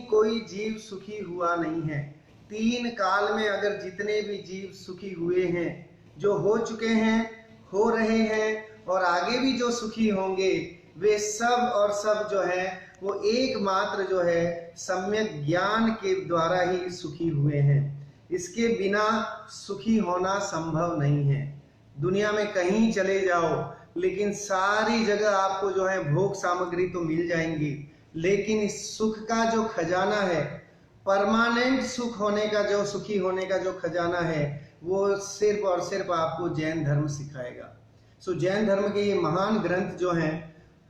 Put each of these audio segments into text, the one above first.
कोई जीव सुखी हुआ नहीं है। 3 काल में अगर जितने भी जीव सुखी हुए हैं, जो हो चुके हैं, हो रहे हैं और आगे भी जो सुखी होंगे, वे सब और सब जो है वो एकमात्र जो है सम्यक ज्ञान के द्वारा ही सुखी हुए हैं। इसके बिना सुखी होना संभव नहीं है। दुनिया में कहीं चले जाओ, लेकिन सारी जगह आपको जो है भोग सामग्री तो मिल जाएंगी, लेकिन इस सुख का जो खजाना है, परमानेंट सुख होने का, जो सुखी होने का जो खजाना है, वो सिर्फ और सिर्फ आपको जैन धर्म सिखाएगा। सो जैन धर्म के ये महान ग्रंथ जो हैं,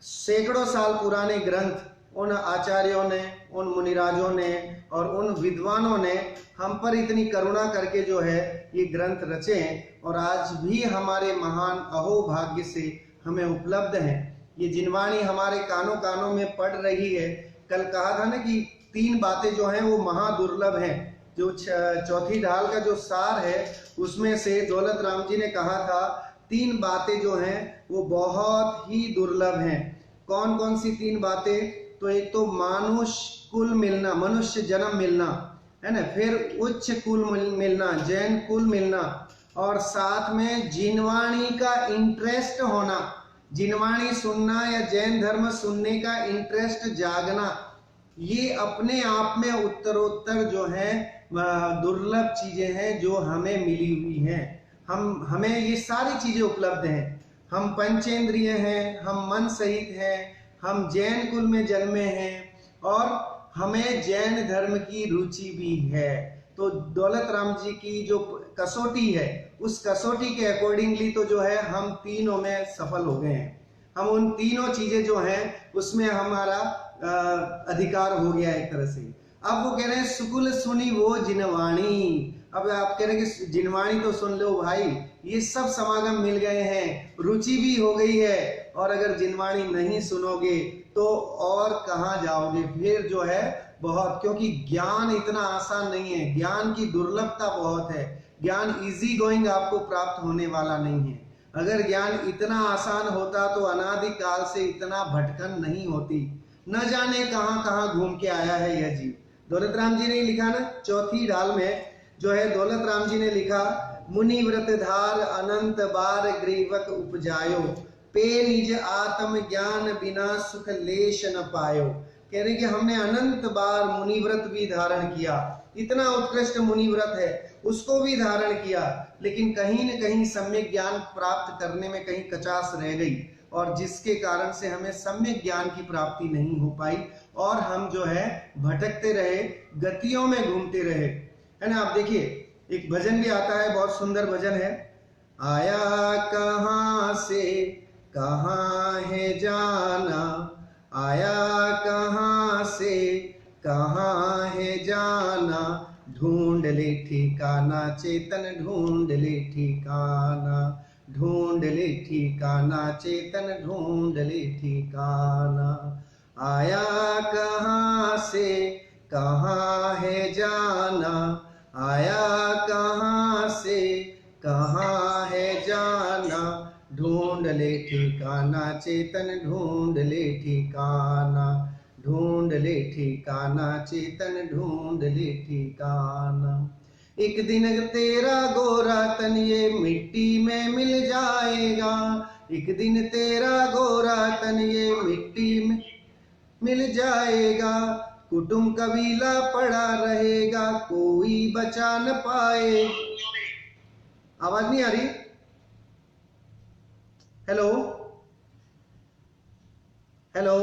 सैकड़ों साल पुराने ग्रंथ, उन आचार्यों ने, उन मुनिराजों ने और उन विद्वानों ने हम पर इतनी करुणा करके जो है ये ग्रंथ रचे हैं और आज भी हमारे महान अहोभाग्य से हमें उपलब्ध हैं। ये जिनवाणी हमारे कानों कानों में पड़ रही है। कल कहा था ना कि 3 बातें जो हैं वो महादुर्लभ हैं। जो चौथी ढाल का जो सार है, उसमें से दौलत राम जी ने कहा था 3 बातें जो हैं वो बहुत ही दुर्लभ हैं। कौन कौन सी 3 बातें? तो एक तो मनुष्य कुल मिलना, मनुष्य जन्म मिलना, है ना, फिर उच्च कुल मिलना, जैन कुल मिलना, और साथ में जिनवाणी का इंटरेस्ट होना, जिनवाणी सुनना या जैन धर्म सुनने का इंटरेस्ट जागना। ये अपने आप में उत्तरोत्तर जो है दुर्लभ चीजें हैं जो हमें मिली हुई हैं। हमें ये सारी चीजें उपलब्ध हैं। हम पंचेंद्रिय हैं, हम मन सहित हैं, हम जैन कुल में जन्मे हैं और हमें जैन धर्म की रुचि भी है। तो दौलत राम जी की जो कसौटी है, उस कसौटी के अकॉर्डिंगली तो जो है हम तीनों में सफल हो गए हैं। हम उन तीनों चीजें जो हैं उसमें हमारा अधिकार हो गया एक तरह से। अब वो कह रहे हैं सुकुल सुनी वो जिनवाणी। अब आप कह रहे हैं कि जिनवाणी तो सुन लो भाई, ये सब समागम मिल गए हैं, रुचि भी हो गई है, और अगर जिनवाणी नहीं सुनोगे तो और कहाँ जाओगे फिर जो है बहुत, क्योंकि ज्ञान इतना आसान नहीं है, ज्ञान की दुर्लभता बहुत है, ज्ञान इजी गोइंग आपको प्राप्त होने वाला नहीं है। अगर ज्ञान इतना आसान होता तो अनादि काल से इतना भटकन नहीं होती। न जाने कहां कहां घूम के आया है यह जीव। दौलत राम जी ने लिखा ना, चौथी ढाल में जो है दौलत राम जी ने लिखा, मुनि व्रत धार अनंत बार ग्रीवक उपजायो, पे निज आत्म ज्ञान बिना सुख लेश न पायो। कह रहे कि हमने अनंत बार मुनि व्रत भी धारण किया, इतना उत्कृष्ट मुनि व्रत है, उसको भी धारण किया, लेकिन कहीं न कहीं सम्यक ज्ञान प्राप्त करने में कहीं कचास रह गई, और जिसके कारण से हमें सम्यक ज्ञान की प्राप्ति नहीं हो पाई और हम जो है भटकते रहे, गतियों में घूमते रहे, है ना। आप देखिए एक भजन भी आता है, बहुत सुंदर भजन है, आया कहां से कहां है जाना, आया कहां से कहां है जाना, ढूंढ ले ठिकाना चेतन ढूंढ ले ठिकाना, ढूंढ ले ठिकाना चेतन ढूंढ ले ठिकाना। आया कहां से कहां है जाना, आया कहां से कहां है जाना, ढूंढ ले ठिकाना चेतन ढूंढ ले ठिकाना, ढूंढ ले ठिकाना चेतन ढूंढ ले ठिकाना। एक दिन तेरा गोरा तन ये मिट्टी में मिल जाएगा, एक दिन तेरा गोरा तन ये मिट्टी में मिल जाएगा, कुटुंब कबीला पड़ा रहेगा, कोई बचा न पाए। आवाज नहीं आ रही? हेलो हेलो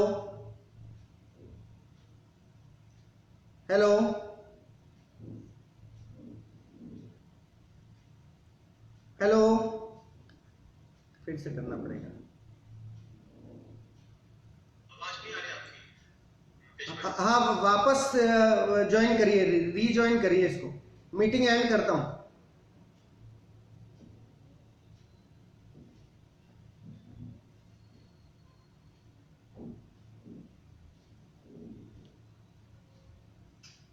हेलो, हेलो, फिर से करना पड़ेगा। हाँ, वापस ज्वाइन करिए, रीज्वाइन करिए इसको, मीटिंग एंड करता हूं।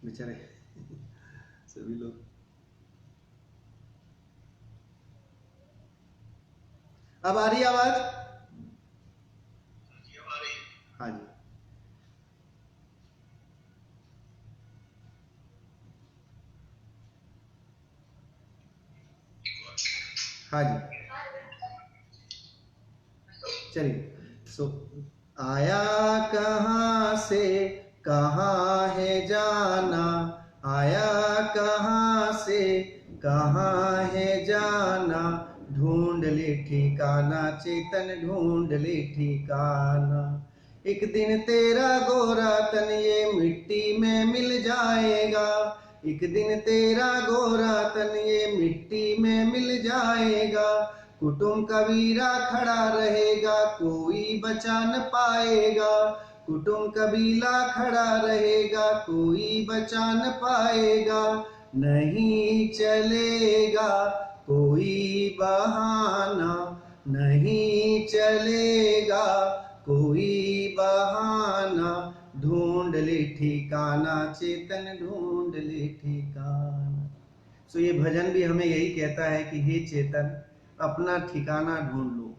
बेचारे सभी लोग। अब आ रही आवाज? हाँ जी। हाँ जी, चलिए। सो आया कहाँ से कहाँ है जाना, आया कहाँ से कहाँ है जाना, ढूंढ ले ठिकाना चेतन ढूंढ ले ठिकाना। एक दिन तेरा गोरा तन ये मिट्टी में मिल जाएगा, एक दिन तेरा गोरा तन ये मिट्टी में मिल जाएगा। कुटुंब कबीरा खड़ा रहेगा कोई बचा न पाएगा, कुटुंब कबीला खड़ा रहेगा कोई बचा न पाएगा। नहीं चलेगा कोई बहाना, नहीं चलेगा कोई बहाना, ढूंढ ले ठिकाना चेतन ढूंढ ले ठिकाना। सो ये भजन भी हमें यही कहता है कि हे चेतन, अपना ठिकाना ढूंढ लो।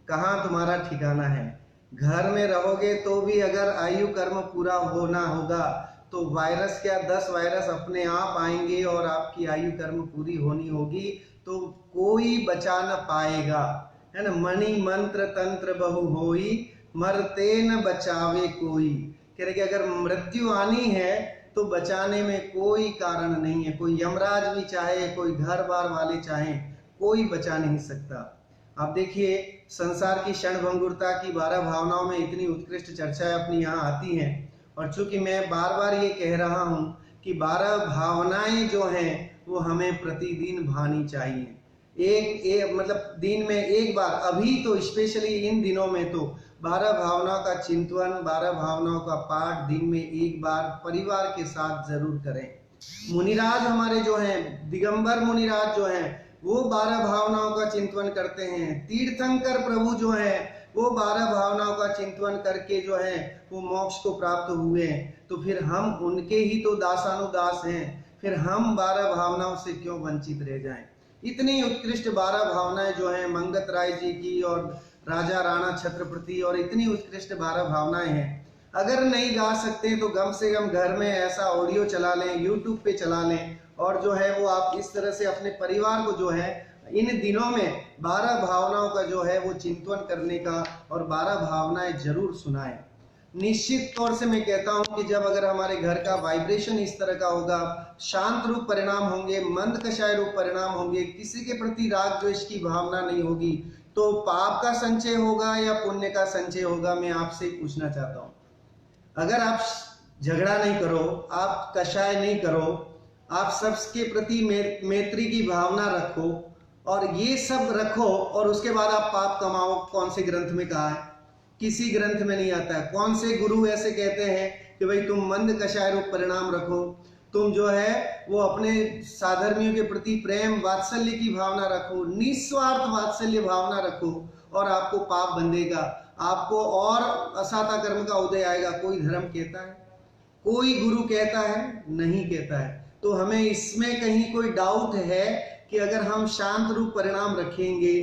कहाँ तुम्हारा ठिकाना है? घर में रहोगे तो भी अगर आयु कर्म पूरा होना होगा तो वायरस क्या 10 वायरस अपने आप आएंगे और आपकी आयु कर्म पूरी होनी होगी, तो कोई बचा न पाएगा, है ना। मणि मंत्र तंत्र बहु होई, मरते न बचावे कोई। कह रहे कि अगर मृत्यु आनी है तो बचाने में कोई कारण नहीं है। कोई यमराज भी चाहे, कोई घर बार वाले चाहे, कोई बचा नहीं सकता। आप देखिए संसार की क्षणभंगुरता की 12 भावनाओं में इतनी उत्कृष्ट चर्चा अपनी यहाँ आती हैं, और चूंकि मैं बार बार ये कह रहा हूँ कि 12 भावनाएं जो हैं वो हमें प्रतिदिन भानी चाहिए। एक मतलब दिन में एक बार, अभी तो स्पेशली इन दिनों में तो 12 भावनाओं का चिंतन, 12 भावनाओं का पाठ दिन में एक बार परिवार के साथ जरूर करें। मुनिराज हमारे जो हैं, दिगंबर मुनिराज जो हैं, वो 12 भावनाओं का चिंतन करते हैं। तीर्थंकर प्रभु जो है वो 12 भावनाओं का चिंतन करके जो है वो मोक्ष को प्राप्त हुए हैं। तो फिर हम उनके ही तो दासानुदास हैं, फिर हम 12 भावनाओं से क्यों वंचित रह जाएं। इतनी उत्कृष्ट 12 भावनाएं जो हैं मंगत राय जी की और राजा राणा छत्रपति, और इतनी उत्कृष्ट 12 भावनाएं हैं। अगर नहीं गा सकते तो कम से कम घर में ऐसा ऑडियो चला लें, यूट्यूब पे चला लें, और जो है वो आप इस तरह से अपने परिवार को जो है इन दिनों में 12 भावनाओं का जो है वो चिंतन करने का, और 12 भावनाएं जरूर सुनाएं। निश्चित तौर से मैं कहता हूं कि जब अगर हमारे घर का वाइब्रेशन इस तरह का होगा, शांत रूप परिणाम होंगे, मंद कषाय रूप परिणाम होंगे, किसी के प्रति राग द्वेष की भावना नहीं होगी, तो पाप का संचय होगा या पुण्य का संचय होगा, मैं आपसे पूछना चाहता हूं। अगर आप झगड़ा नहीं करो, आप कषाय नहीं करो, आप सबके प्रति मैत्री की भावना रखो, और ये सब रखो, और उसके बाद आप पाप कमाओ, कौन से ग्रंथ में कहा है? किसी ग्रंथ में नहीं आता है। कौन से गुरु ऐसे कहते हैं कि भाई तुम मंद कषाय रूप परिणाम रखो, तुम जो है वो अपने साधर्मियों के प्रति प्रेम वात्सल्य की भावना रखो, निस्वार्थ वात्सल्य भावना रखो, और आपको पाप बंधेगा, आपको और असाता कर्म का उदय आएगा। कोई धर्म कहता है? कोई गुरु कहता है? नहीं कहता है। तो हमें इसमें कहीं कोई डाउट है कि अगर हम शांत रूप परिणाम रखेंगे,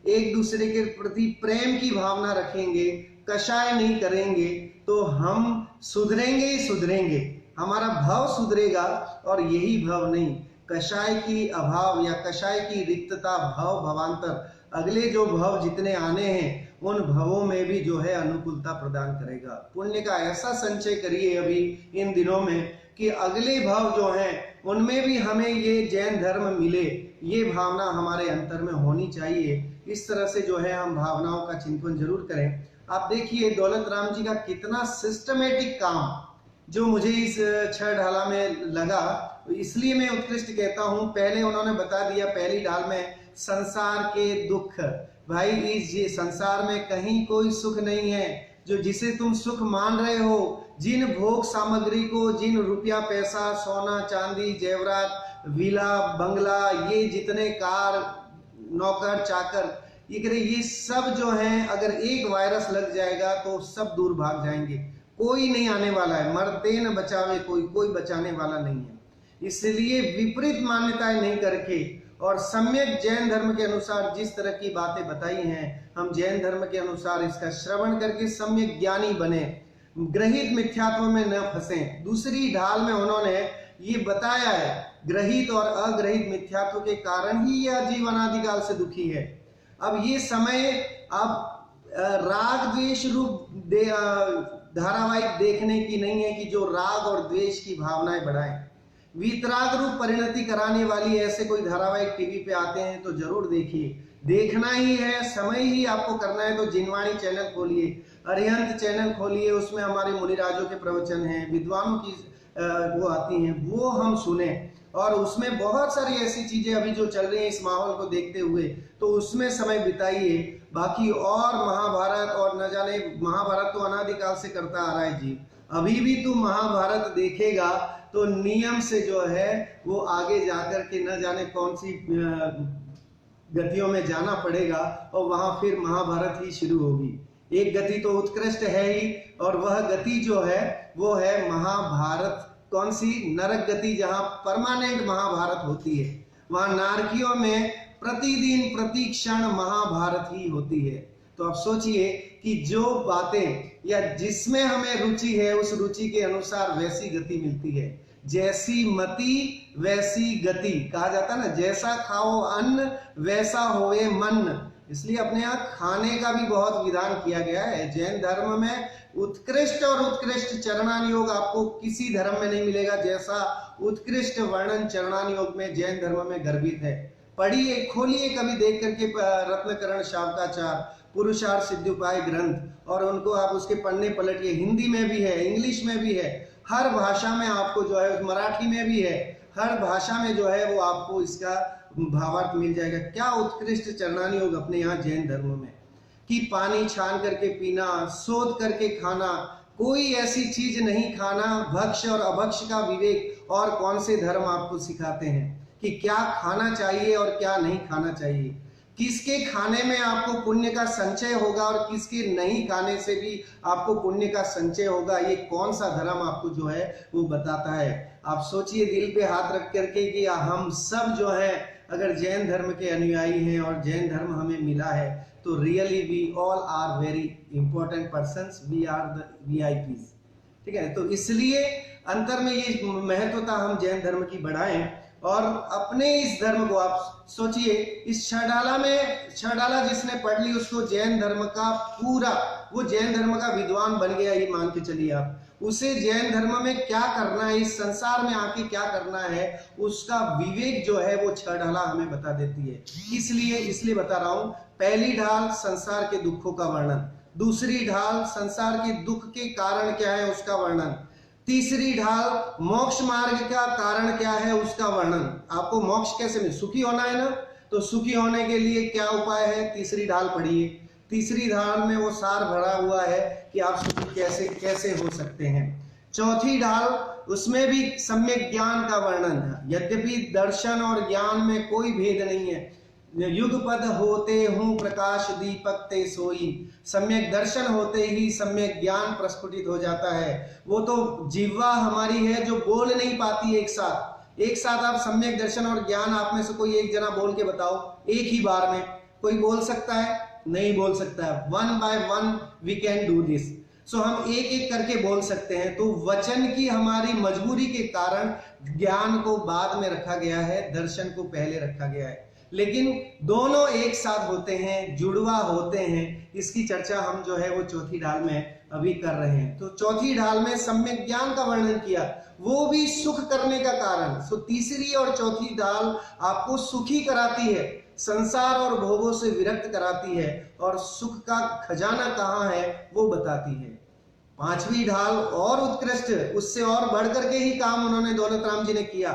एक दूसरे के प्रति प्रेम की भावना रखेंगे, कषाय नहीं करेंगे, तो हम सुधरेंगे ही सुधरेंगे, हमारा भाव सुधरेगा। और यही भाव नहीं, कषाय की अभाव या कषाय की रिक्तता, भाव भवांतर, अगले जो भाव जितने आने हैं उन भवों में भी जो है अनुकूलता प्रदान करेगा। पुण्य का ऐसा संचय करिए अभी इन दिनों में कि अगले भाव जो हैं उनमें भी हमें ये जैन धर्म मिले, ये भावना हमारे अंतर में होनी चाहिए। इस तरह से जो है हम भावनाओं का चिंतन जरूर करें। आप देखिए दौलत राम जी का कितना सिस्टमेटिक काम जो मुझे इस छह ढाला में लगा, इसलिए मैं उत्कृष्ट कहता हूं। पहले उन्होंने बता दिया पहली ढाल में संसार के दुख। भाई इस संसार में कहीं कोई सुख नहीं है। जो जिसे तुम सुख मान रहे हो, जिन भोग सामग्री को, जिन रुपया पैसा, सोना चांदी, जेवरात, विला बंगला, ये जितने कार, नौकर चाकर, ये सब जो हैं, अगर एक वायरस लग जाएगा तो सब दूर भाग जाएंगे, कोई नहीं आने वाला है। मरते न बचावे कोई, कोई बचाने वाला नहीं है। इसलिए विपरीत मान्यताएं नहीं करके और सम्यक जैन धर्म के अनुसार जिस तरह की बातें बताई हैं, हम जैन धर्म के अनुसार इसका श्रवण करके सम्यक ज्ञानी बने। ग्रहित मिथ्यात्व में न फंसे। दूसरी ढाल में उन्होंने ये बताया है, ग्रहित और अग्रहित मिथ्यात्व के कारण ही यह जीव अनादिकाल से दुखी है। अब ये समय अब राग द्वेष रूप धारावाहिक देखने की नहीं है कि जो राग और द्वेष की भावनाएं बढ़ाएं। वीतराग रूप परिणति कराने वाली ऐसे कोई धारावाहिक टीवी पे आते हैं तो जरूर देखिए, देखना ही है, समय ही आपको करना है तो जिनवाणी चैनल खोलिए, अरिहंत चैनल खोलिए, उसमें हमारे मुनिराजों के प्रवचन हैं, विद्वानों की वो आती हैं, वो हम सुने। और उसमें बहुत सारी ऐसी चीजें अभी जो चल रही हैं इस माहौल को देखते हुए, तो उसमें समय बिताइए। बाकी और महाभारत और न जाने, महाभारत तो अनादिकाल से करता आ रहा है जी, अभी भी तू महाभारत देखेगा तो नियम से जो है वो आगे जाकर के न जाने कौन सी गतियों में जाना पड़ेगा और वहां फिर महाभारत ही शुरू होगी। एक गति तो उत्कृष्ट है ही, और वह गति जो है वो है महाभारत। कौन सी? नरक गति, जहां परमानेंट महाभारत होती है। वहां नारकियों में प्रतिदिन प्रति क्षण महाभारत ही होती है। तो आप सोचिए कि जो बातें या जिसमें हमें रुचि है उस रुचि के अनुसार वैसी गति मिलती है। जैसी मति वैसी गति, कहा जाता है ना, जैसा खाओ अन्न वैसा होए मन। इसलिए अपने यहाँ खाने का भी बहुत विधान किया गया है। जैन धर्म में उत्कृष्ट और उत्कृष्ट चरणान योग आपको किसी धर्म में नहीं मिलेगा, जैसा उत्कृष्ट वर्णन चरणान योग में जैन धर्म में गर्भित है। पढ़िए, खोलिए कभी देख करके रत्नकरण शावकाचार, पुरुषार्थ सिद्धिउपाय ग्रंथ, और उनको आप उसके पन्ने पलटिए। हिंदी में भी है, इंग्लिश में भी है, हर भाषा में आपको जो है, मराठी में भी है, हर भाषा में जो है वो आपको इसका भावार्थ मिल जाएगा। क्या उत्कृष्ट चरणानी योग अपने यहाँ जैन धर्म में, कि पानी छान करके पीना, शोध करके खाना, कोई ऐसी चीज नहीं खाना, भक्ष और अभक्ष का विवेक। और कौन से धर्म आपको सिखाते हैं कि क्या खाना चाहिए और क्या नहीं खाना चाहिए, किसके खाने में आपको पुण्य का संचय होगा और किसके नहीं खाने से भी आपको पुण्य का संचय होगा, ये कौन सा धर्म आपको जो है वो बताता है। आप सोचिए दिल पे हाथ रख करके कि हम सब जो है अगर जैन धर्म के अनुयायी हैं और जैन धर्म हमें मिला है, तो really we all are very important persons, we are the VIPs। ठीक है, तो इसलिए अंतर में ये महत्वता हम जैन धर्म की बढ़ाएं। और अपने इस धर्म को आप सोचिए, इस छड़ाला जिसने पढ़ ली उसको जैन धर्म का पूरा, वो जैन धर्म का विद्वान बन गया, ये मान के चलिए आप। उसे जैन धर्म में क्या करना है, इस संसार में आके क्या करना है, उसका विवेक जो है वो छड़ाला हमें बता देती है। इसलिए बता रहा हूं, पहली ढाल संसार के दुखों का वर्णन, दूसरी ढाल संसार के दुख के कारण क्या है उसका वर्णन, तीसरी ढाल मोक्ष मार्ग का कारण क्या है उसका वर्णन। आपको मोक्ष कैसे मिले, सुखी होना है ना, तो सुखी होने के लिए क्या उपाय है, तीसरी ढाल पढ़िए। तीसरी ढाल में वो सार भरा हुआ है कि आप सुखी कैसे कैसे हो सकते हैं। चौथी ढाल, उसमें भी सम्यक ज्ञान का वर्णन है। यद्यपि दर्शन और ज्ञान में कोई भेद नहीं है, युगपद होते हूँ प्रकाश दीपक ते सोई, सम्यक दर्शन होते ही सम्यक ज्ञान प्रस्फुटित हो जाता है। वो तो जिह्वा हमारी है जो बोल नहीं पाती एक साथ आप सम्यक दर्शन और ज्ञान, आप में से कोई एक जना बोल के बताओ एक ही बार में, कोई बोल सकता है? नहीं बोल सकता है। 1 by 1 we can do this. So हम एक एक करके बोल सकते हैं। तो वचन की हमारी मजबूरी के कारण ज्ञान को बाद में रखा गया है, दर्शन को पहले रखा गया है, लेकिन दोनों एक साथ होते हैं, जुड़वा होते हैं। इसकी चर्चा हम जो है वो चौथी ढाल में अभी कर रहे हैं। तो चौथी ढाल में सम्यक ज्ञान का वर्णन किया, वो भी सुख करने का कारण। सो तीसरी और चौथी ढाल आपको सुखी कराती है, संसार और भोगों से विरक्त कराती है, और सुख का खजाना कहाँ है वो बताती है। पांचवी ढाल और उत्कृष्ट, उससे और बढ़कर के ही काम उन्होंने दौलत राम जी ने किया।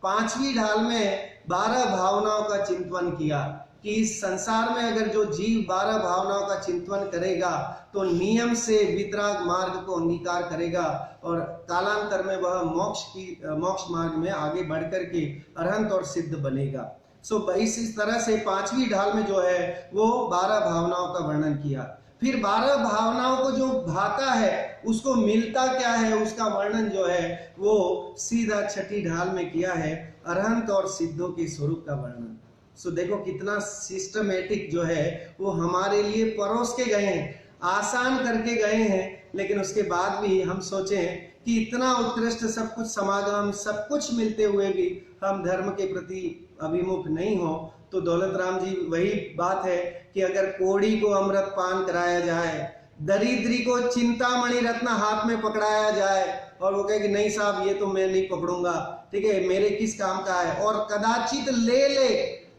पांचवी ढाल में 12 भावनाओं का चिंतन किया कि इस संसार में अगर जो जीव 12 भावनाओं का चिंतन करेगा तो नियम से वितराग मार्ग को अंगीकार करेगा और कालांतर में वह मोक्ष मार्ग में आगे बढ़कर के अरहंत और सिद्ध बनेगा। सो इस तरह से पांचवी ढाल में जो है वो 12 भावनाओं का वर्णन किया। फिर 12 भावनाओं को जो भाता है उसको मिलता क्या है उसका वर्णन जो है वो सीधा छठी ढाल में किया है, अरहंत और सिद्धों के स्वरूप का वर्णन। सो देखो कितना सिस्टमेटिक जो है वो हमारे लिए परोस के गए हैं, आसान करके गए हैं लेकिन उसके बाद भी हम सोचें कि इतना उत्कृष्ट सब कुछ समागम, सब कुछ मिलते हुए भी हम धर्म के प्रति अभिमुख नहीं हो, तो दौलत राम जी वही बात है कि अगर कोढ़ी को अमृत पान कराया जाए, दरिद्री को चिंतामणि रत्न हाथ में पकड़ाया जाए और वो कहे कि नहीं साहब ये तो मैं नहीं पकड़ूंगा, ठीक है, मेरे किस काम का है, और कदाचित ले ले,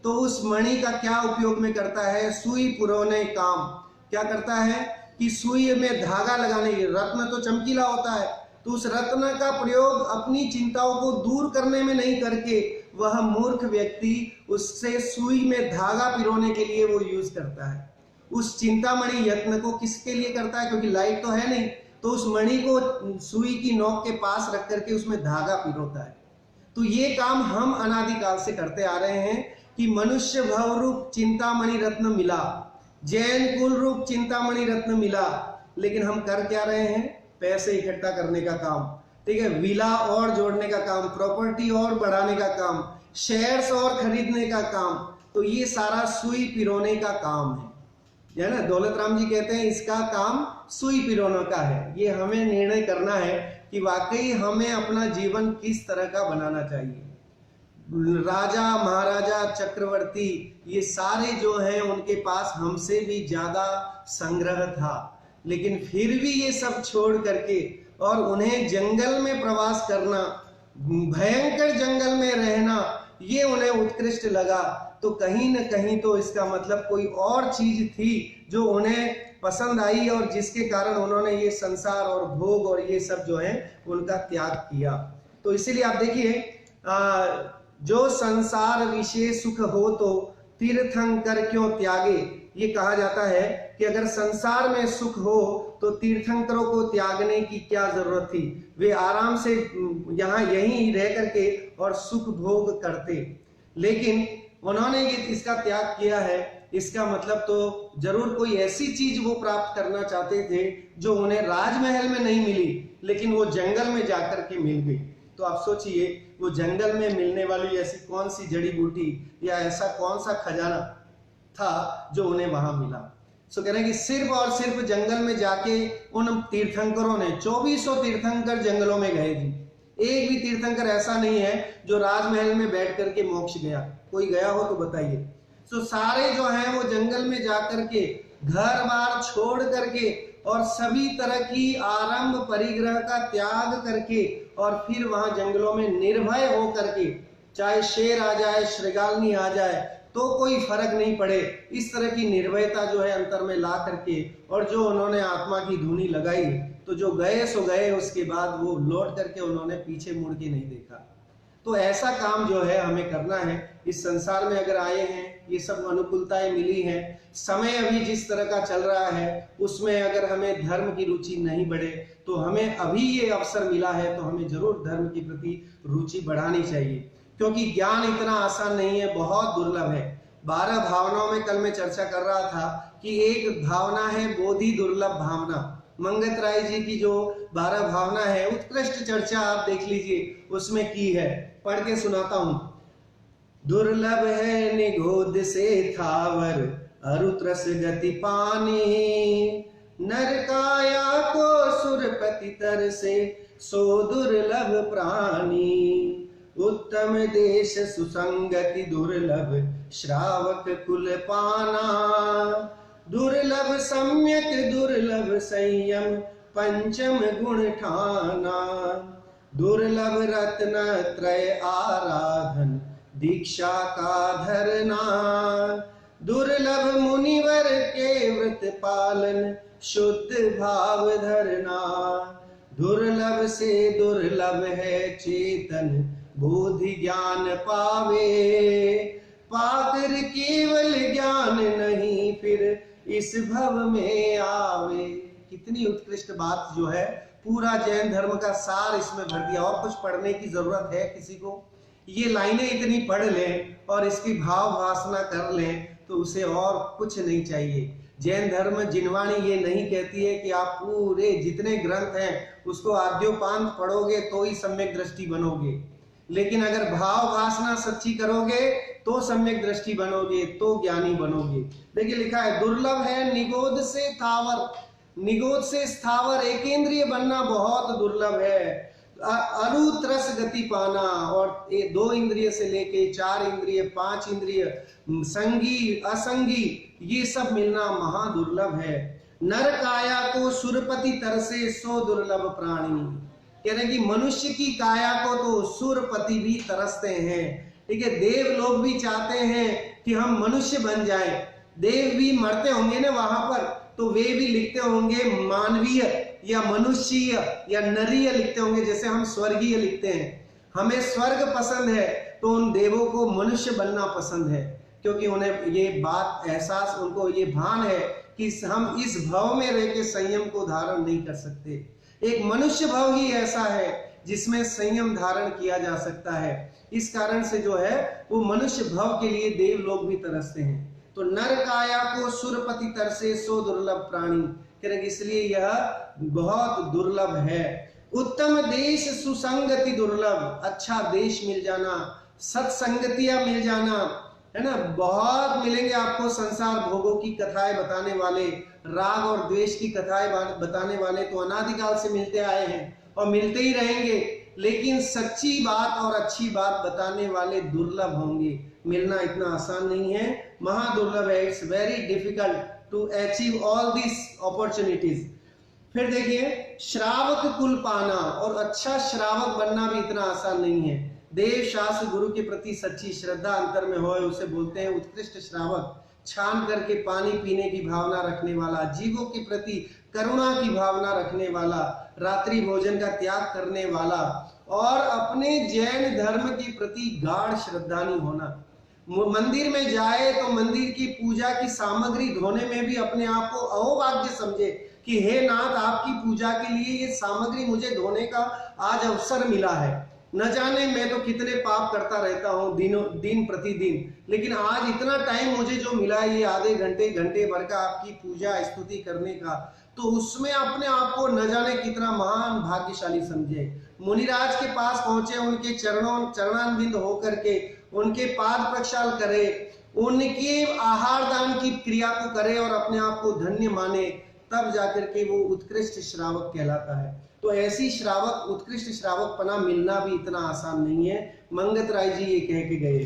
तो उस मणि का क्या उपयोग में करता है? सुई पुरोने काम। क्या करता है कि सुई में धागा लगाने के, रत्न तो चमकीला होता है, तो उस रत्न का प्रयोग अपनी चिंताओं को दूर करने में नहीं करके वह मूर्ख व्यक्ति उससे सुई में धागा पिरोने के लिए वो यूज करता है। उस चिंतामणि यत्न को किसके लिए करता है? क्योंकि लाइट तो है नहीं, तो उस मणि को सुई की नोक के पास रख करके उसमें धागा पिरोता है। तो ये काम हम अनादिकाल से करते आ रहे हैं कि मनुष्य भव रूप चिंतामणि रत्न मिला, जैन कुल रूप चिंतामणि रत्न मिला, लेकिन हम कर क्या रहे हैं? पैसे इकट्ठा करने का काम, ठीक है, विला और जोड़ने का काम, प्रॉपर्टी और बढ़ाने का काम, शेयर्स और खरीदने का काम। तो ये सारा सुई पिरोने का काम है ना। दौलत राम जी कहते हैं इसका काम सुई पिरोने का है। ये हमें निर्णय करना है कि वाकई हमें अपना जीवन किस तरह का बनाना चाहिए। राजा महाराजा चक्रवर्ती ये सारे जो हैं उनके पास हमसे भी ज्यादा संग्रह था, लेकिन फिर भी ये सब छोड़ करके और उन्हें जंगल में प्रवास करना, भयंकर जंगल में रहना, ये उन्हें उत्कृष्ट लगा। तो कहीं न कहीं तो इसका मतलब कोई और चीज थी जो उन्हें पसंद आई और जिसके कारण उन्होंने ये संसार और भोग और ये सब जो है उनका त्याग किया। तो इसीलिए आप देखिए, जो संसार विषय सुख हो तो तीर्थंकर क्यों त्यागे, ये कहा जाता है कि अगर संसार में सुख हो तो तीर्थंकरों को त्यागने की क्या जरूरत थी, वे आराम से यहाँ यहीं रह करके और सुख भोग करते। लेकिन उन्होंने ये इसका त्याग किया है, इसका मतलब तो जरूर कोई ऐसी चीज वो प्राप्त करना चाहते थे जो उन्हें राजमहल में नहीं मिली, लेकिन वो जंगल में जाकर के मिल गई। तो आप सोचिए वो जंगल में मिलने वाली ऐसी कौन सी जड़ी बूटी या ऐसा कौन सा खजाना था जो उन्हें वहां मिला। सो कह रहे हैं कि सिर्फ और सिर्फ जंगल में जाके उन तीर्थंकरों ने, 2400 तीर्थंकर जंगलों में गए जी, एक भी तीर्थंकर ऐसा नहीं है जो राजमहल में बैठ करके मोक्ष गया। कोई गया हो तो बताइए। सो सारे जो हैं वो जंगल में जाकर के घर बार छोड़ करके और सभी तरह की आरंभ परिग्रह का त्याग करके और फिर वहां जंगलों में निर्भय हो करके, चाहे शेर आ जाए, श्रृगालनी आ जाए तो कोई फर्क नहीं पड़े, इस तरह की निर्भयता जो है अंतर में ला करके और जो उन्होंने आत्मा की धूनी लगाई, तो जो गए सो गए, उसके बाद वो लौट करके उन्होंने पीछे मुड़ के नहीं देखा। तो ऐसा काम जो है हमें करना है। इस संसार में अगर आए हैं, ये सब अनुकूलताएं मिली हैं, समय अभी जिस तरह का चल रहा है उसमें अगर हमें धर्म की रुचि नहीं बढ़े, तो हमें अभी ये अवसर मिला है तो हमें जरूर धर्म के प्रति रुचि बढ़ानी चाहिए, क्योंकि ज्ञान इतना आसान नहीं है, बहुत दुर्लभ है। 12 भावनाओं में कल मैं चर्चा कर रहा था कि एक भावना है बोधि दुर्लभ भावना। मंगत राय जी की जो 12 भावना है, उत्कृष्ट चर्चा आप देख लीजिए, उसमें की है, पढ़ के सुनाता हूं। दुर्लभ है निगोद से थावर, अरुत्रस गति पानी, नर काया को सुरपति तर से, सो दुर्लभ प्राणी। उत्तम देश सुसंगति दुर्लभ, श्रावक कुल पाना, दुर्लभ सम्यक दुर्लभ संयम, पंचम गुण ठाना, दुर्लभ रत्न त्रय आराधन, दीक्षा का धरना, दुर्लभ मुनिवर के व्रत पालन, शुद्ध भाव धरना, दुर्लभ से दुर्लभ है चेतन, बोधि ज्ञान पावे, पाकर केवल ज्ञान नहीं फिर इस भव में आवे। कितनी उत्कृष्ट बात जो है, पूरा जैन धर्म का सार इसमें भर दिया। और कुछ पढ़ने की जरूरत है किसी को? ये लाइनें इतनी पढ़ लें और इसकी भाव वासना कर लें तो उसे और कुछ नहीं चाहिए। जैन धर्म जिनवाणी ये नहीं कहती है कि आप पूरे जितने ग्रंथ हैं उसको आद्योपांत पढ़ोगे तो ही सम्यक दृष्टि बनोगे, लेकिन अगर भाव वासना सच्ची करोगे तो सम्यक दृष्टि बनोगे, तो ज्ञानी बनोगे। देखिए लिखा है, दुर्लभ है निगोद से थावर, निगोद से स्थावर एकेंद्रिय बनना बहुत दुर्लभ है। अरुत्रस गति पाना, और ये 2 इंद्रिय से लेके 4 इंद्रिय, 5 इंद्रिय, संगी असंगी, ये सब मिलना महादुर्लभ है। नर काया को सुरपति तरसे सो दुर्लभ प्राणी। कह रहे हैं कि मनुष्य की काया को तो सुरपति भी तरसते हैं। ठीक है, देव लोग भी चाहते हैं कि हम मनुष्य बन जाएं। देव भी मरते होंगे ना वहां पर, तो वे भी लिखते होंगे मानवीय या मनुष्य या नरीय लिखते होंगे, जैसे हम स्वर्गीय लिखते हैं। हमें स्वर्ग पसंद है तो उन देवों को मनुष्य बनना पसंद है, क्योंकि उन्हें ये बात एहसास, उनको ये भान है कि हम इस भव में रह के संयम को धारण नहीं कर सकते। एक मनुष्य भव ही ऐसा है जिसमें संयम धारण किया जा सकता है। इस कारण से जो है वो मनुष्य भव के लिए देव लोग भी तरसते हैं। तो नर काया को सुरपति तरसे सो दुर्लभ प्राणी, कह रहे इसलिए यह बहुत दुर्लभ है। उत्तम देश सुसंगति दुर्लभ, अच्छा देश मिल जाना, सत्संगतियां मिल जाना, है ना, बहुत मिलेंगे आपको संसार भोगों की कथाएं बताने वाले, राग और द्वेष की कथाएं बताने वाले तो अनादिकाल से मिलते आए हैं और मिलते ही रहेंगे, लेकिन सच्ची बात और अच्छी बात बताने वाले दुर्लभ होंगे। मिलना इतना आसान नहीं है, महादुर्लभ है। It's very difficult to achieve all this opportunities. फिर देखिए, श्रावक कुल पाना, और अच्छा श्रावक बनना भी इतना आसान नहीं है। देव शास्त्र गुरु के प्रति सच्ची श्रद्धा अंतर में होए उसे बोलते हैं उत्कृष्ट श्रावक। छान करके पानी पीने की भावना रखने वाला, जीवों के प्रति करुणा की भावना रखने वाला, रात्रि भोजन का त्याग करने वाला, और अपने जैन धर्म के प्रति गाढ़ श्रद्धालु होना। मंदिर में जाए तो मंदिर की पूजा की सामग्री धोने में भी अपने आप को अहोभाग्य समझे कि हे नाथ, आपकी पूजा के लिए ये सामग्री मुझे धोने का आज अवसर मिला है। न जाने मैं तो कितने पाप करता रहता हूँ दिन प्रतिदिन, लेकिन आज इतना टाइम मुझे जो मिला है, ये आधे घंटे भर का आपकी पूजा स्तुति करने का, तो उसमें अपने आप को न जाने कितना महान भाग्यशाली समझे। मुनिराज के पास पहुंचे, उनके चरणान्विंद होकर के उनके पाद प्रक्षाल करे, उनके आहार दान की क्रिया को करे और अपने आप को धन्य माने, तब जाकर के वो उत्कृष्ट श्रावक कहलाता है। तो ऐसी श्रावक, उत्कृष्ट श्रावक पना मिलना भी इतना आसान नहीं है। मंगत राय जी ये कह के गए।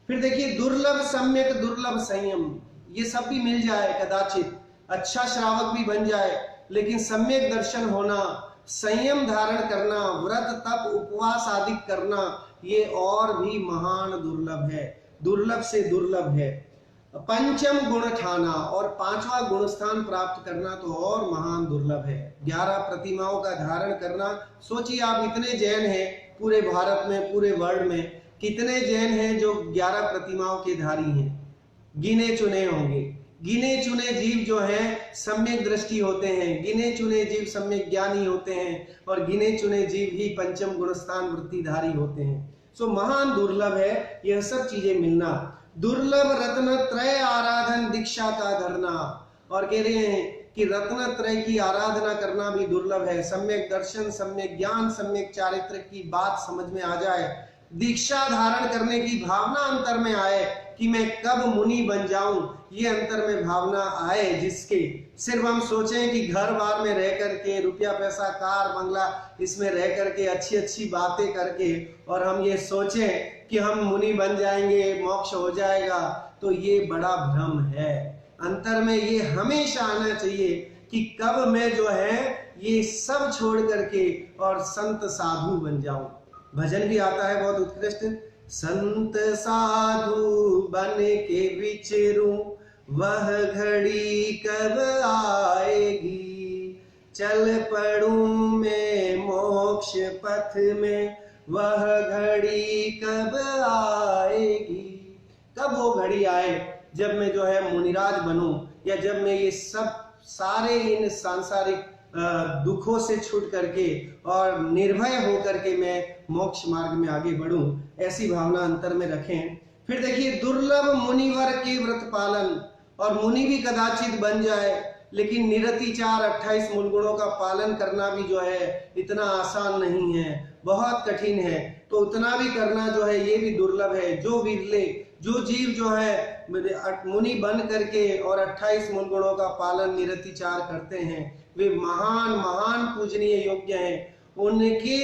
फिर देखिए, दुर्लभ सम्यक दुर्लभ संयम, ये सब भी मिल जाए कदाचित, अच्छा श्रावक भी बन जाए, लेकिन सम्यक दर्शन होना, संयम धारण करना, व्रत तप उपवास आदि करना, ये और भी महान दुर्लभ है, दुर्लभ से दुर्लभ है। पंचम गुण ठाना, और 5वां गुण स्थान प्राप्त करना तो और महान दुर्लभ है। 11 प्रतिमाओं का धारण करना, सोचिए आप, इतने जैन हैं पूरे भारत में, पूरे वर्ल्ड में कितने जैन हैं जो 11 प्रतिमाओं के धारी हैं? गिने चुने होंगे। गिने चुने जीव जो हैं सम्यक दृष्टि होते हैं, गिने चुने जीव सम्यक ज्ञानी होते हैं, और गिने चुने जीव ही पंचम गुणस्थान वृत्तिधारी होते हैं। सो महान दुर्लभ है यह सब चीजें मिलना। दुर्लभ रत्न त्रय आराधन दीक्षा का धरना, और कह रहे हैं कि रत्न त्रय की आराधना करना भी दुर्लभ है। सम्यक दर्शन, सम्यक ज्ञान, सम्यक चारित्र की बात समझ में आ जाए, दीक्षा धारण करने की भावना अंतर में आए कि मैं कब मुनि बन जाऊं, ये अंतर में भावना आए, जिसके सिर्फ हम सोचें कि घर बार में रह करके, रुपया पैसा कार बंगला इसमें रह करके, अच्छी अच्छी बातें करके, और हम ये सोचें कि हम मुनि बन जाएंगे, मोक्ष हो जाएगा, तो ये बड़ा भ्रम है। अंतर में ये हमेशा आना चाहिए कि कब मैं जो है ये सब छोड़ करके और संत साधु बन जाऊं। भजन भी आता है बहुत उत्कृष्ट, संत साधु बन के विचरूं, वह घड़ी कब आएगी, चल पड़ूं मैं मोक्ष पथ में, वह घड़ी कब आएगी। कब वो घड़ी आए जब मैं जो है मुनिराज बनूं, या जब मैं ये सब सारे इन सांसारिक दुखों से छूट करके और निर्भय होकर के मैं मोक्ष मार्ग में आगे बढ़ूं, ऐसी भावना अंतर में रखें। फिर देखिए, दुर्लभ मुनिवर के व्रत पालन, और मुनि भी कदाचित बन जाए, लेकिन निरतिचार 28 मूल गुणों का पालन करना भी जो है इतना आसान नहीं है, बहुत कठिन है। तो उतना भी करना जो है ये भी दुर्लभ है। जो विरले, जो जीव जो है मुनि बन करके और 28 मूल गुणों का पालन निरतिचार करते हैं, वे महान महान पूजनीय योग्य हैं। उनके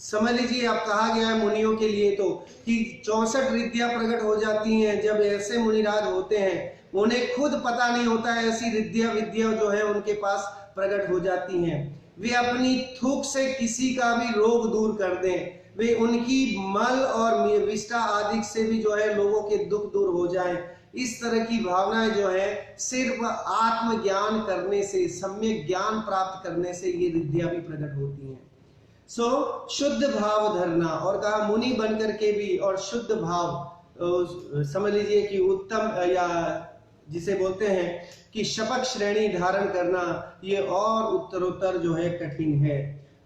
समझ लीजिए, आप कहा गया है मुनियों के लिए तो कि 64 रिद्धियां प्रकट हो जाती हैं जब ऐसे मुनिराज होते हैं। उन्हें खुद पता नहीं होता है, ऐसी रिद्धियां विद्या जो है उनके पास प्रकट हो जाती हैं। वे अपनी थूक से किसी का भी रोग दूर कर दें, वे उनकी मल और विष्ठा आदि से भी जो है लोगों के दुख दूर हो जाएं। इस तरह की भावनाएं जो है सिर्फ आत्मज्ञान करने से, सम्यक ज्ञान प्राप्त करने से ये रिद्धियां भी प्रकट होती हैं। शुद्ध भाव धरना, और कहा मुनि बनकर के भी और शुद्ध भाव समझ लीजिए कि उत्तम, या जिसे बोलते हैं कि शपथ श्रेणी धारण करना, ये और उत्तरोत्तर जो है कठिन है।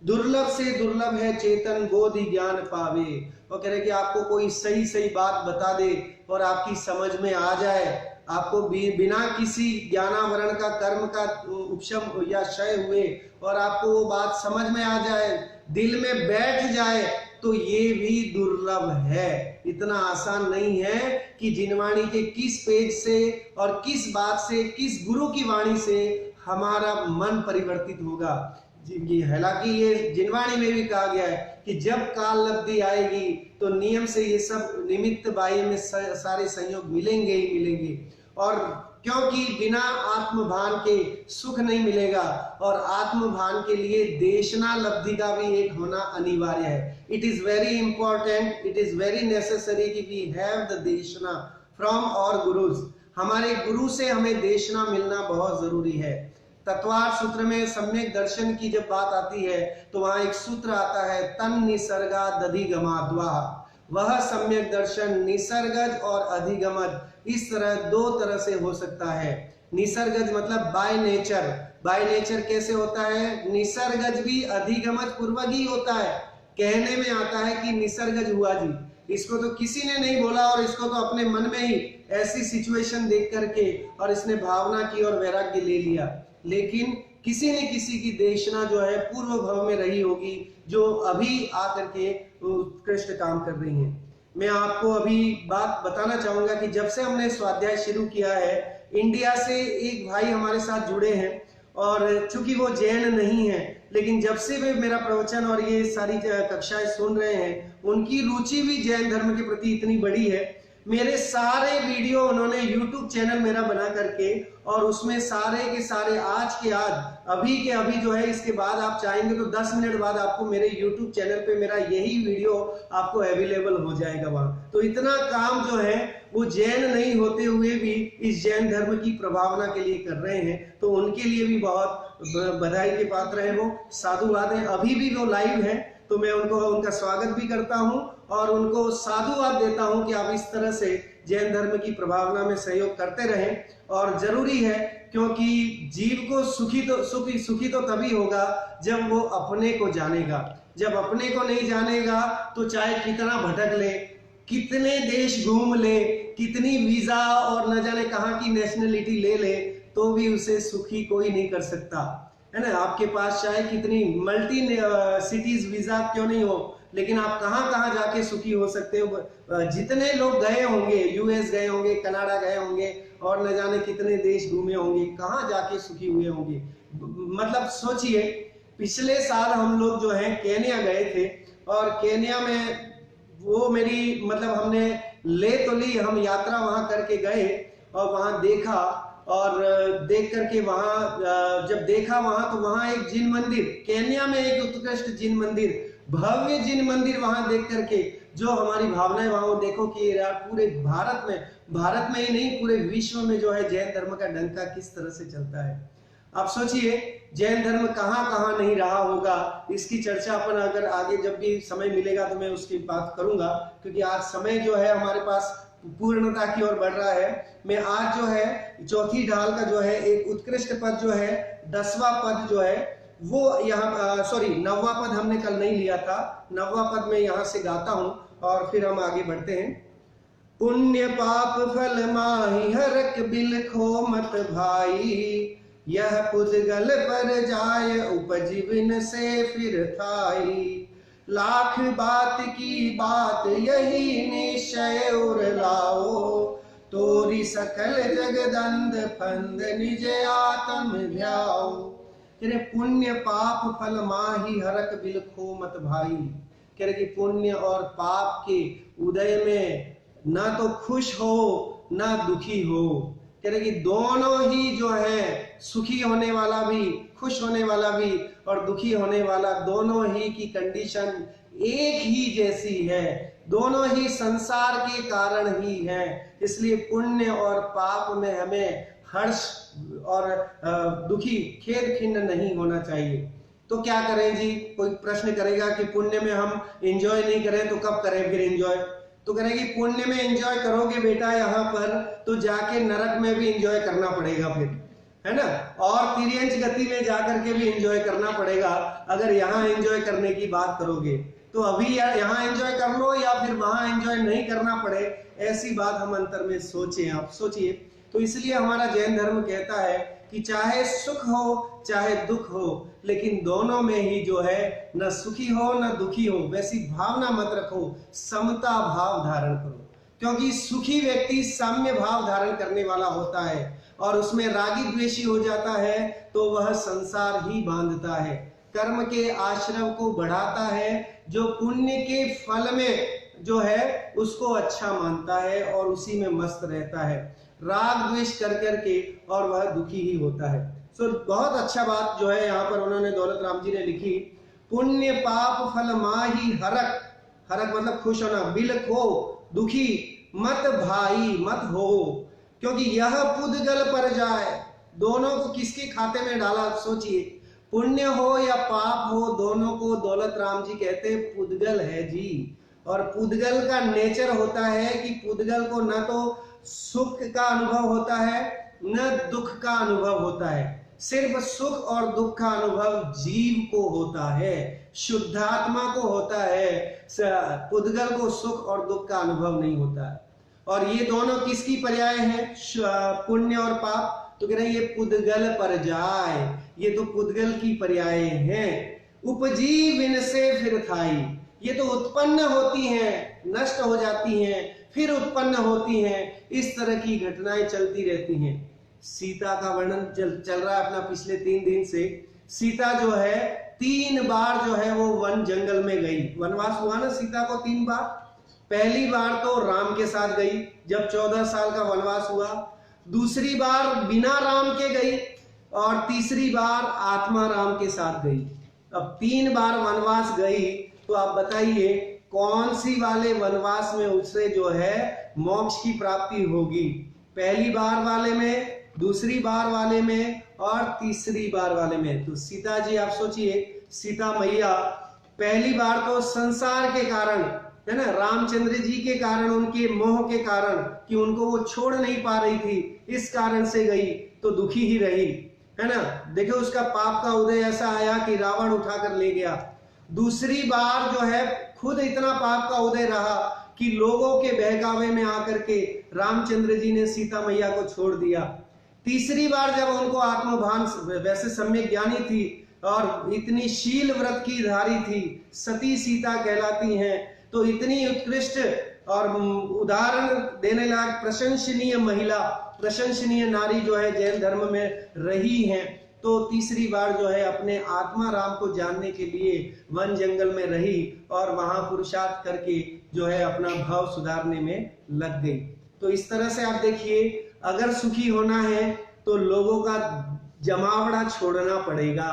दुर्लभ से दुर्लभ है चेतन बोधि ज्ञान पावे। वो कह रहे कि आपको कोई सही सही बात बता दे और आपकी समझ में आ जाए, आपको बिना किसी ज्ञानावरण का कर्म का उपशम या क्षय हुए और आपको वो बात समझ में आ जाए, दिल में बैठ जाए, तो ये भी दुर्लभ है। इतना आसान नहीं है कि जिनवाणी के किस पेज से और किस बात से, किस गुरु की वाणी से हमारा मन परिवर्तित होगा। हालांकि ये जिनवाणी में भी कहा गया है कि जब काल लब्धि आएगी तो नियम से ये सब निमित्त बाह्य में सारे संयोग मिलेंगे ही मिलेंगे, और क्योंकि बिना आत्मभान के सुख नहीं मिलेगा, और आत्मभान के लिए देशना लब्धि का भी एक होना अनिवार्य है। It is very important, it is very necessary कि वी हैव द देशना फ्रॉम आवर गुरुज। हमारे गुरु से हमें देशना मिलना बहुत जरूरी है। तत्वार्थ सूत्र में सम्यक दर्शन की जब बात आती है तो वहां एक सूत्र आता है, तन निसर्गा दधिगमाद्वा। वह सम्यक दर्शन निसर्गज और अधिगमज, इस तरह दो तरह से हो सकता है। निसर्गज मतलब बाय नेचर, बाय नेचर कैसे होता है? निसर्गज भी अधिगमज पूर्वक ही होता है। कहने में आता है कि निसर्गज हुआ जी, इसको तो किसी ने नहीं बोला और इसको तो अपने मन में ही ऐसी सिचुएशन देख करके और इसने भावना की और वैराग्य ले लिया, लेकिन किसी न किसी की देशना जो है पूर्व भव में रही होगी, जो अभी आकर के उत्कृष्ट काम कर रही हैं। मैं आपको अभी बात बताना चाहूंगा कि जब से हमने स्वाध्याय शुरू किया है, इंडिया से एक भाई हमारे साथ जुड़े हैं, और चूंकि वो जैन नहीं है, लेकिन जब से वे मेरा प्रवचन और ये सारी कक्षाएं सुन रहे हैं, उनकी रुचि भी जैन धर्म के प्रति इतनी बड़ी है। मेरे सारे वीडियो उन्होंने YouTube चैनल मेरा बना करके, और उसमें सारे के सारे आज के आज, अभी के अभी जो है, इसके बाद आप चाहेंगे तो 10 मिनट बाद आपको मेरे YouTube चैनल पे मेरा यही वीडियो आपको अवेलेबल हो जाएगा वहां। तो इतना काम जो है वो जैन नहीं होते हुए भी इस जैन धर्म की प्रभावना के लिए कर रहे हैं, तो उनके लिए भी बहुत बधाई के पात्र है। वो साधुवाद है, अभी भी वो लाइव है, तो मैं उनका स्वागत भी करता हूं और उनको साधुवाद देता हूं कि आप इस तरह से जैन धर्म की प्रभावना में सहयोग करते रहें। और जरूरी है, क्योंकि जीव को सुखी तो तभी होगा जब वो अपने को जानेगा। जब अपने को नहीं जानेगा तो चाहे कितना भटक ले, कितने देश घूम ले, कितनी वीजा और न जाने कहां की नेशनलिटी ले ले, तो भी उसे सुखी कोई नहीं कर सकता, है ना। आपके पास चाहे कितनी मल्टी सिटीज वीजा क्यों नहीं हो, लेकिन आप कहां जाके सुखी हो सकते हो। जितने लोग गए होंगे, यूएस गए होंगे, कनाडा गए होंगे, और न जाने कितने देश घूमे होंगे, कहां जाके सुखी हुए होंगे। मतलब सोचिए, पिछले साल हम लोग जो है केन्या गए थे, और केन्या में वो मेरी मतलब हमने ले तो ली, हम यात्रा वहां करके गए और वहां देखा, और देख करके वहां जब देखा वहां, तो वहां एक जिन मंदिर, केन्या में एक उत्कृष्ट जिन मंदिर, भव्य जिन मंदिर वहां देख करके जो हमारी भावनाएं वहां देखो कि यार पूरे भारत में ही नहीं, पूरे विश्व में जो है जैन धर्म का डंका किस तरह से चलता है। आप सोचिए, जैन धर्म कहां नहीं रहा होगा। इसकी चर्चा अपन अगर आगे जब भी समय मिलेगा तो मैं उसकी बात करूंगा, क्योंकि आज समय जो है हमारे पास पूर्णता की ओर बढ़ रहा है। मैं आज जो है चौथी ढाल का जो है एक उत्कृष्ट पद जो है, 10वां पद जो है वो यहाँ, सॉरी 9वां पद हमने कल नहीं लिया था, 9वां पद मैं यहाँ से गाता हूं और फिर हम आगे बढ़ते हैं। पुण्य पाप फल माही हरक बिल खो मत भाई, यह पुद्गल पर जाय उपजीवन से फिर थाई, लाख बात की बात यही निश्चय उर लाओ, तोरी सकल जगदंद फंद निज आत्म ध्याओ। कह रहे पुण्य पाप फल माही हरक बिलखो मत भाई। कह रहे कि पुण्य और पाप के उदय में ना तो खुश हो ना दुखी हो। कह रहे कि दोनों ही जो है, सुखी होने वाला भी, खुश होने वाला भी और दुखी होने वाला, दोनों ही की कंडीशन एक ही जैसी है, दोनों ही संसार के कारण ही है। इसलिए पुण्य और पाप में हमें हर्ष और दुखी, खेद खिन्न नहीं होना चाहिए। तो क्या करें जी? कोई प्रश्न करेगा कि पुण्य में हम एंजॉय नहीं करें तो कब करें फिर एंजॉय? तो करेंगे पुण्य में एंजॉय करोगे बेटा यहाँ पर, तो जाके नरक में भी एंजॉय करना पड़ेगा फिर, है ना, और तिर्यंच गति में जाकर के भी एंजॉय करना पड़ेगा। अगर यहाँ एंजॉय करने की बात करोगे तो अभी यहाँ एंजॉय कर लो या फिर वहां एंजॉय नहीं करना पड़े, ऐसी बात हम अंतर में सोचें। आप सोचिए। तो इसलिए हमारा जैन धर्म कहता है कि चाहे सुख हो चाहे दुख हो, लेकिन दोनों में ही जो है न सुखी हो न दुखी हो, वैसी भावना मत रखो, समता भाव धारण करो। क्योंकि सुखी व्यक्ति साम्य भाव धारण करने वाला होता है, और उसमें रागी द्वेषी हो जाता है तो वह संसार ही बांधता है, कर्म के आश्रव को बढ़ाता है, जो पुण्य के फल में जो है उसको अच्छा मानता है और उसी में मस्त रहता है, राग द्वेष कर करके, और वह दुखी ही होता है। बहुत अच्छा बात जो है यहाँ पर उन्होंने दौलत राम जी ने लिखी, पुण्य पाप फल माही हरक, हरक मतलब खुश होना, बिलखो दुखी मत भाई मत हो, क्योंकि यह पुद्गल पर जाए। दोनों को किसके खाते में डाला? सोचिए, पुण्य हो या पाप हो, दोनों को दौलत राम जी कहते हैं पुद्गल है जी। और पुद्गल का नेचर होता है कि पुद्गल को न तो सुख का अनुभव होता है न दुख का अनुभव होता है, सिर्फ सुख और दुख का अनुभव जीव को होता है, शुद्धात्मा को होता है। पुद्गल को सुख और दुख का अनुभव नहीं होता है। और ये दोनों किसकी पर्याय हैं? पुण्य और पाप। तो कह रहे ये पुद्गल पर जाए, ये तो पुद्गल की पर्याय हैं। उपजी विन से फिर थाई, ये तो उत्पन्न होती हैं, नष्ट हो जाती हैं, फिर उत्पन्न होती हैं, इस तरह की घटनाएं चलती रहती हैं। सीता का वर्णन चल रहा है अपना पिछले 3 दिन से। सीता जो है 3 बार जो है वो वन जंगल में गई। वनवास हुआ ना सीता को 3 बार। पहली बार तो राम के साथ गई जब 14 साल का वनवास हुआ, दूसरी बार बिना राम के गई, और तीसरी बार आत्मा राम के साथ गई। अब 3 बार वनवास गई, तो आप बताइए कौन सी वाले वनवास में उससे जो है मोक्ष की प्राप्ति होगी? पहली बार वाले में, दूसरी बार वाले में, और तीसरी बार वाले में। तो सीता जी आप सोचिए, सीता मैया पहली बार तो संसार के कारण, है ना, रामचंद्र जी के कारण, उनके मोह के कारण कि उनको वो छोड़ नहीं पा रही थी, इस कारण से गई, तो दुखी ही रही, है ना। देखो उसका पाप का उदय ऐसा आया कि रावण उठाकर ले गया। दूसरी बार जो है खुद इतना पाप का उदय रहा कि लोगों के बहकावे में आकर के रामचंद्र जी ने सीता मैया को छोड़ दिया। तीसरी बार जब उनको आत्मभान, वैसे सम्यक ज्ञानी थी और इतनी शील व्रत की धारी थी, सती सीता कहलाती हैं, तो इतनी उत्कृष्ट और उदाहरण देने लायक प्रशंसनीय महिला, प्रशंसनीय नारी जो है जैन धर्म में रही हैं। तो तीसरी बार जो है अपने आत्मा राम को जानने के लिए वन जंगल में रही और वहां पुरुषार्थ करके जो है अपना भाव सुधारने में लग गई। तो इस तरह से आप देखिए, अगर सुखी होना है तो लोगों का जमावड़ा छोड़ना पड़ेगा,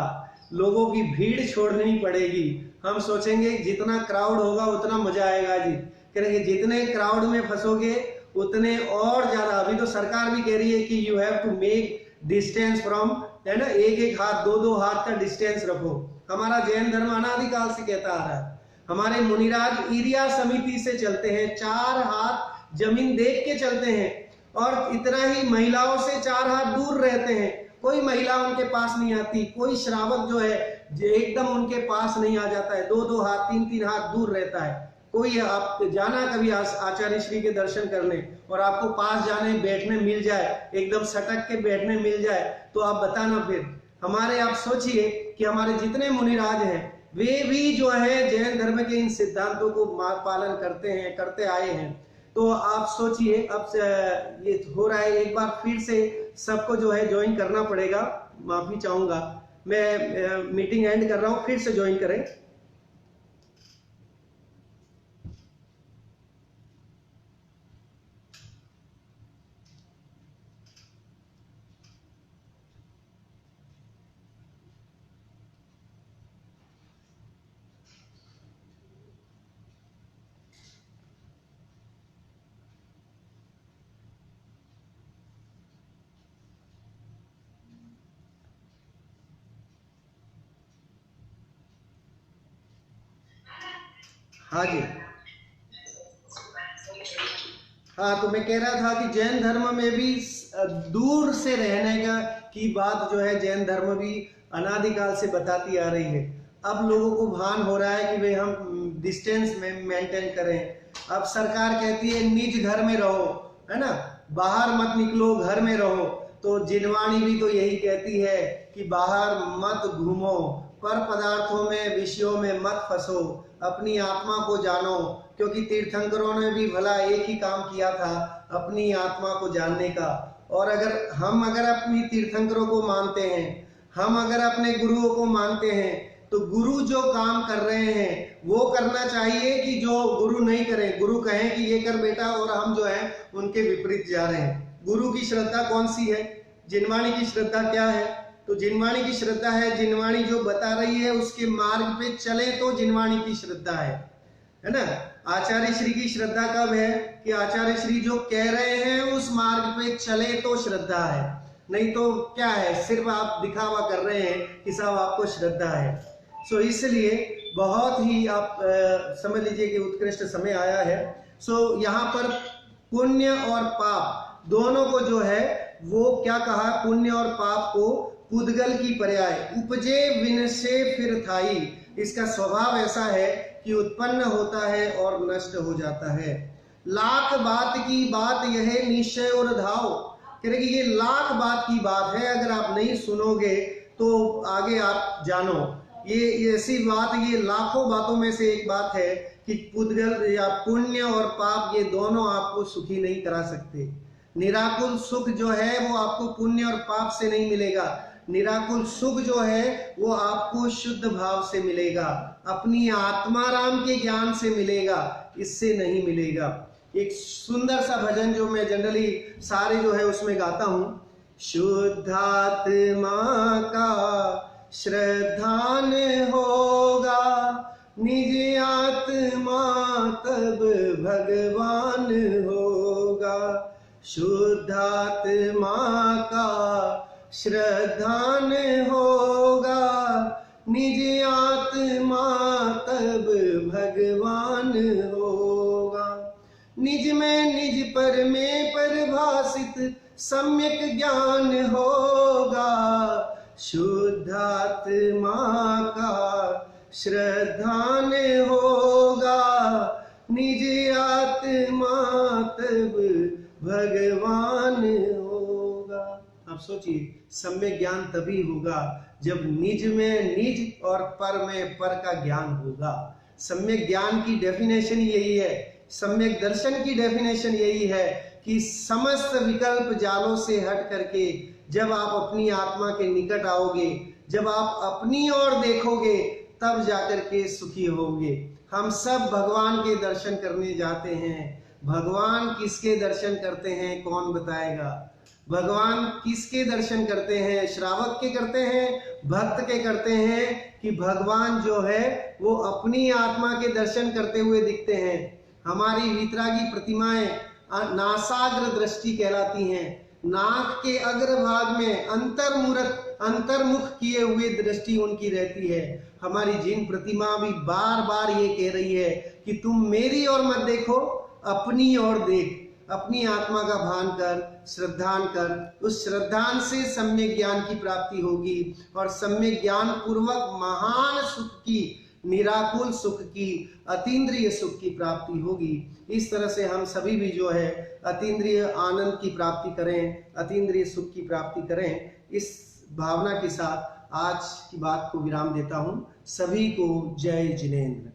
लोगों की भीड़ छोड़नी पड़ेगी। हम सोचेंगे जितना क्राउड होगा उतना मजा आएगा जी, कहेंगे जितने क्राउड में फंसोगे उतने और ज्यादा। अभी तो सरकार भी कह रही है कि you have to make distance from, है ना, 1-1 हाथ 2-2 हाथ का डिस्टेंस रखो। हमारा जैन धर्म अनादिकाल से कहता आ रहा है। हमारे मुनिराज ईरिया समिति से चलते हैं, 4 हाथ जमीन देख के चलते हैं, और इतना ही महिलाओं से 4 हाथ दूर रहते हैं। कोई महिला उनके पास नहीं आती, कोई श्रावक जो है एकदम उनके पास नहीं आ जाता है, 2-2 हाथ 3-3 हाथ दूर रहता है। कोई आप जाना कभी आचार्य श्री के दर्शन करने और आपको पास जाने बैठने मिल जाए, एकदम सटक के बैठने मिल जाए, तो आप बताना फिर। हमारे आप सोचिए कि हमारे जितने मुनिराज हैं वे भी जो है जैन धर्म के इन सिद्धांतों को पालन करते हैं, करते आए हैं। तो आप सोचिए, अब ये हो रहा है, एक बार फिर से सबको जो है ज्वाइन करना पड़ेगा। माफी चाहूंगा, मैं मीटिंग एंड कर रहा हूं, फिर से ज्वाइन करें। हाँ जी, हाँ, तो मैं कह रहा था कि जैन धर्म में भी दूर से रहने की बात जो है जैन धर्म भी अनादिकाल से बताती आ रही है। अब लोगों को भान हो रहा है कि भाई हम डिस्टेंस में मेंटेन करें। अब सरकार कहती है निज घर में रहो, है ना, बाहर मत निकलो, घर में रहो। तो जिनवाणी भी तो यही कहती है कि बाहर मत घूमो, पर पदार्थों में, विषयों में मत फंसो, अपनी आत्मा को जानो, क्योंकि तीर्थंकरों ने भी भला एक ही काम किया था, अपनी आत्मा को जानने का। और अगर अपनी तीर्थंकरों को मानते हैं, हम अगर अपने गुरुओं को मानते हैं, तो गुरु जो काम कर रहे हैं वो करना चाहिए कि जो गुरु नहीं करें। गुरु कहें कि ये कर बेटा, और हम जो है उनके विपरीत जा रहे हैं। गुरु की श्रद्धा कौन सी है? जिनवाणी की श्रद्धा क्या है? तो जिनवाणी की श्रद्धा है, जिनवाणी जो बता रही है उसके मार्ग पे चले तो जिनवाणी की श्रद्धा है ना। आचार्य श्री की श्रद्धा कब है? कि आचार्य श्री जो कह रहे हैं उस मार्ग पे चले तो श्रद्धा है, नहीं तो क्या है, सिर्फ आप दिखावा कर रहे हैं कि साहब आपको श्रद्धा है। सो इसलिए बहुत ही आप समझ लीजिए कि उत्कृष्ट समय आया है। सो यहाँ पर पुण्य और पाप दोनों को जो है वो क्या कहा, पुण्य और पाप को पुद्गल की पर्याय, उपजे विनसे फिर थाई। इसका स्वभाव ऐसा है कि उत्पन्न होता है और नष्ट हो जाता है। लाख बात की बात यह निश्चय और धाव, कह रहे कि ये लाख बात की बात है, अगर आप नहीं सुनोगे तो आगे आप जानो। ये ऐसी बात, ये लाखों बातों में से एक बात है कि पुद्गल या पुण्य और पाप ये दोनों आपको सुखी नहीं करा सकते। निराकुल सुख जो है वो आपको पुण्य और पाप से नहीं मिलेगा। निराकुल सुख जो है वो आपको शुद्ध भाव से मिलेगा, अपनी आत्माराम के ज्ञान से मिलेगा, इससे नहीं मिलेगा। एक सुंदर सा भजन जो मैं जनरली सारे जो है उसमें गाता हूं, शुद्धात्मा का श्रद्धान होगा, निज आत्मा तब भगवान होगा। शुद्धात्मा का श्रद्धान होगा, निज आत्मा तब भगवान होगा। निज में निज पर में परिभाषित सम्यक ज्ञान होगा। शुद्धात्मा का श्रद्धान होगा, निज आत्मा तब भगवान होगा। आप सोचिए, सम्यक ज्ञान तभी होगा जब निज में निज और पर में पर का ज्ञान होगा। सम्यक ज्ञान की डेफिनेशन यही है, सम्यक दर्शन की डेफिनेशन यही है कि समस्त विकल्प जालों से हट करके जब आप अपनी आत्मा के निकट आओगे, जब आप अपनी ओर देखोगे, तब जाकर के सुखी होगे। हम सब भगवान के दर्शन करने जाते हैं। भगवान किसके दर्शन करते हैं कौन बताएगा? भगवान किसके दर्शन करते हैं? श्रावक के करते हैं, भक्त के करते हैं, कि भगवान जो है वो अपनी आत्मा के दर्शन करते हुए दिखते हैं। हमारी वीतरागी प्रतिमाएं नासाग्र दृष्टि कहलाती हैं। नाक के अग्रभाग में अंतर्मुख किए हुए दृष्टि उनकी रहती है। हमारी जिन प्रतिमा भी बार बार ये कह रही है कि तुम मेरी ओर मत देखो, अपनी ओर देख, अपनी आत्मा का भान कर, श्रद्धान कर। उस श्रद्धान से सम्यक ज्ञान की प्राप्ति होगी और सम्यक ज्ञान पूर्वक महान सुख की, निराकुल सुख की, अतीन्द्रिय सुख की प्राप्ति होगी। इस तरह से हम सभी भी जो है अतीन्द्रिय आनंद की प्राप्ति करें, अतीन्द्रिय सुख की प्राप्ति करें। इस भावना के साथ आज की बात को विराम देता हूं। सभी को जय जिनेंद्र।